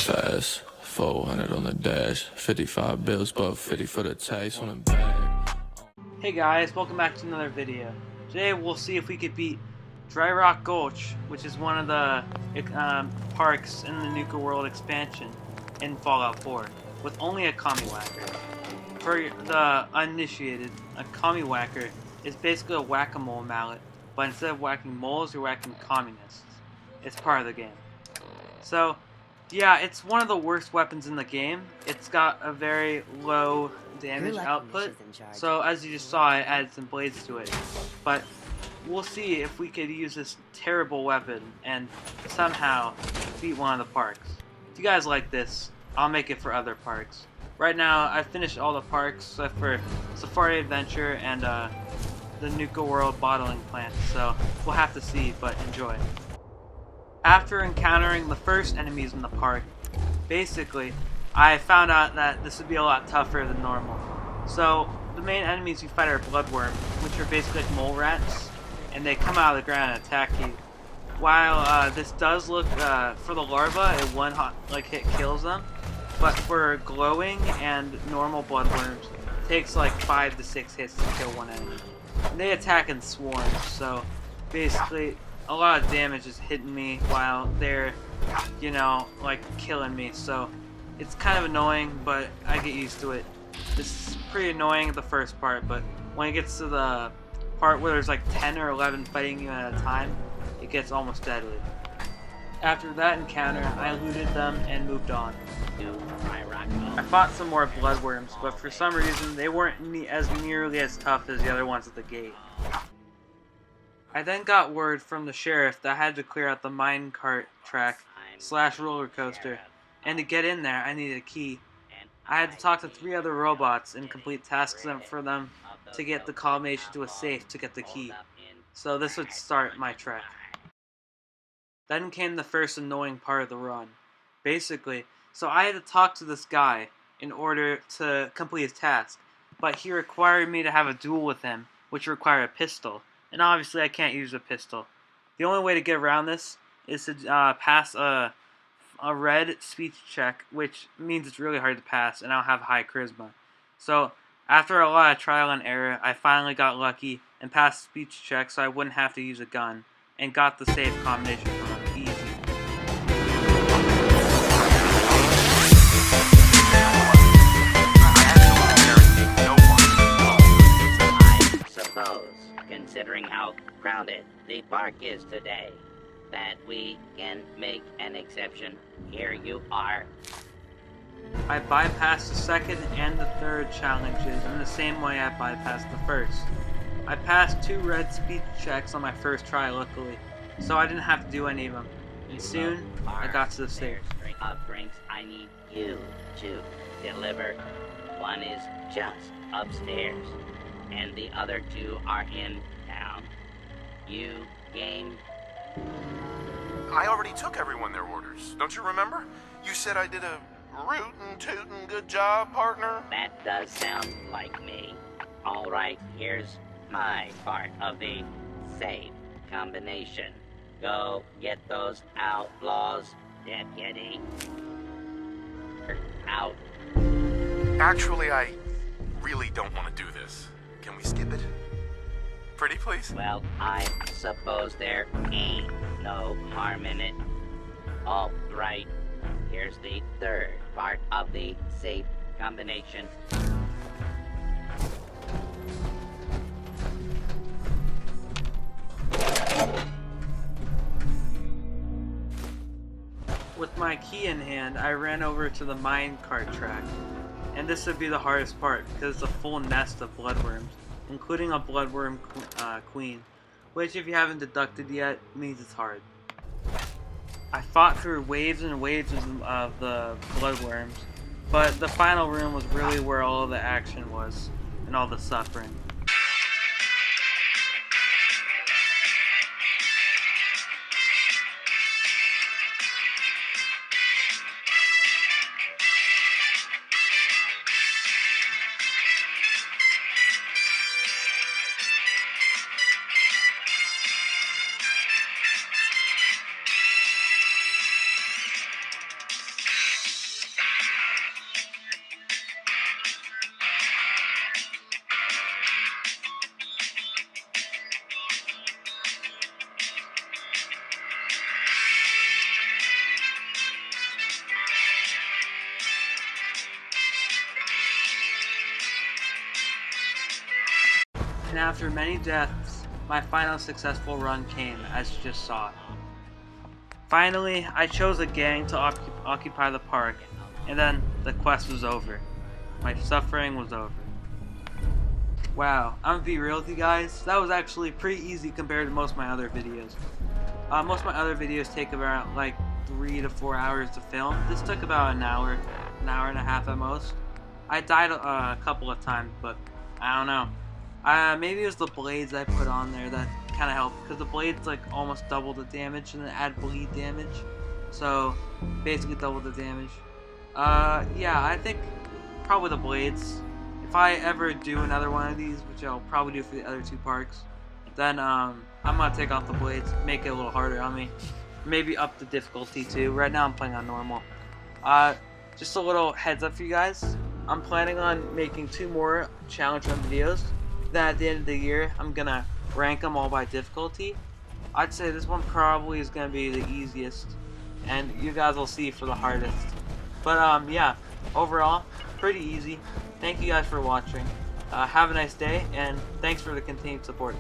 Fast, 400 on the dash, 55 bills, but 50 for the taste on the bag. Hey guys, welcome back to another video. Today we'll see if we could beat Dry Rock Gulch, which is one of the parks in the Nuka World Expansion in Fallout 4, with only a Commie Whacker. For the uninitiated, a Commie Whacker is basically a whack-a-mole mallet, but instead of whacking moles, you're whacking communists. It's part of the game. So, yeah, it's one of the worst weapons in the game. It's got a very low damage output, so as you just saw, I added some blades to it. But we'll see if we could use this terrible weapon and somehow beat one of the parks. If you guys like this, I'll make it for other parks. Right now, I've finished all the parks except for Safari Adventure and the Nuka World bottling plant, so we'll have to see, but enjoy. After encountering the first enemies in the park, basically, I found out that this would be a lot tougher than normal. So, the main enemies you fight are bloodworms, which are basically like mole rats, and they come out of the ground and attack you. While this does look, for the larva, it one hit kills them, but for glowing and normal bloodworms, it takes like 5 to 6 hits to kill one enemy. And they attack in swarms, so basically, a lot of damage is hitting me while they're, killing me, so it's kind of annoying, but I get used to it. This is pretty annoying at the first part, but when it gets to the part where there's like 10 or 11 fighting you at a time, it gets almost deadly. After that encounter, I looted them and moved on. I fought some more bloodworms, but for some reason they weren't nearly as tough as the other ones at the gate. I then got word from the sheriff that I had to clear out the minecart track / roller coaster, and to get in there I needed a key. I had to talk to 3 other robots and complete tasks for them to get the combination to a safe to get the key. So this would start my trek. Then came the first annoying part of the run. Basically, so I had to talk to this guy in order to complete his task, but he required me to have a duel with him, which required a pistol. And obviously I can't use a pistol. The only way to get around this is to pass a red speech check, which means it's really hard to pass, and I'll have high charisma. So after a lot of trial and error, I finally got lucky and passed the speech check so I wouldn't have to use a gun, and got the safe combination from him easy. Considering how crowded the park is today, that we can make an exception. Here you are. I bypassed the second and the third challenges in the same way I bypassed the first. I passed 2 red speech checks on my first try, luckily, so I didn't have to do any of them. And soon, I got to the safe. Of drinks I need you to deliver. One is just upstairs, and the other 2 are in town. You game? I already took everyone their orders. Don't you remember? You said I did a rootin' tootin' good job, partner. That does sound like me. All right, here's my part of the safe combination. Go get those outlaws, deputy. Out. Actually, I really don't want to do this. Can we skip it? Pretty please? Well, I suppose there ain't no harm in it. All right, here's the third part of the safe combination. With my key in hand, I ran over to the minecart track, and this would be the hardest part because it's a full nest of bloodworms, including a bloodworm queen, which if you haven't deducted yet, means it's hard. I fought through waves and waves of the bloodworms, but the final room was really where all of the action was, and all the suffering. and after many deaths, my final successful run came, as you just saw. Finally, I chose a gang to occupy the park, and then the quest was over. My suffering was over. Wow, I'm gonna be real with you guys, that was actually pretty easy compared to most of my other videos. Most of my other videos take about like 3 to 4 hours to film. This took about an hour and a half at most. I died a couple of times, but I don't know. Maybe it was the blades I put on there that kind of helped, because the blades like almost double the damage and then add bleed damage. So basically double the damage. Yeah, I think probably the blades. If I ever do another one of these, which I'll probably do for the other 2 parks, then I'm gonna take off the blades, make it a little harder on me. Maybe up the difficulty too. Right now I'm playing on normal. Just a little heads up for you guys. I'm planning on making 2 more challenge run videos. Then at the end of the year, I'm gonna rank them all by difficulty. I'd say this one probably is gonna be the easiest, and you guys will see for the hardest. But yeah, overall, pretty easy. Thank you guys for watching. Have a nice day, and thanks for the continued support.